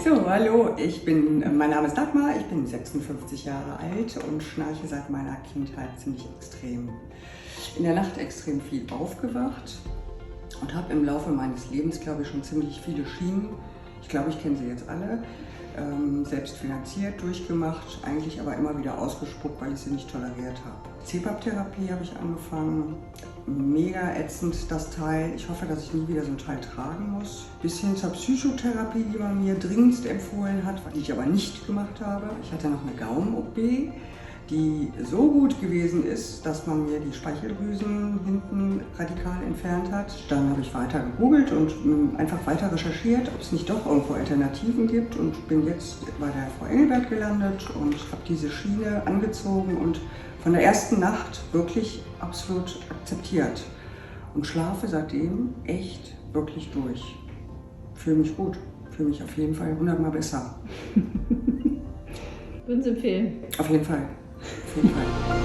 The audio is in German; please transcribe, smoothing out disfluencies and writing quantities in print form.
So, hallo, mein Name ist Dagmar, ich bin 56 Jahre alt und schnarche seit meiner Kindheit ziemlich extrem. In der Nacht extrem viel aufgewacht und habe im Laufe meines Lebens, glaube ich, schon ziemlich viele Schienen, ich glaube, ich kenne sie jetzt alle, selbst finanziert, durchgemacht, eigentlich aber immer wieder ausgespuckt, weil ich sie nicht toleriert habe. CPAP-Therapie habe ich angefangen, mega ätzend das Teil. Ich hoffe, dass ich nie wieder so ein Teil tragen muss. Bis hin zur Psychotherapie, die man mir dringendst empfohlen hat, die ich aber nicht gemacht habe. Ich hatte noch eine Gaumen-OP, die so gut gewesen ist, dass man mir die Speicheldrüsen hinten radikal entfernt hat. Dann habe ich weiter gegoogelt und einfach weiter recherchiert, ob es nicht doch irgendwo Alternativen gibt und bin jetzt bei der Frau Engelbert gelandet und habe diese Schiene angezogen und von der ersten Nacht wirklich absolut akzeptiert und schlafe seitdem echt wirklich durch. Fühle mich gut, fühle mich auf jeden Fall 100-mal besser. Würden Sie empfehlen? Auf jeden Fall. Auf jeden Fall.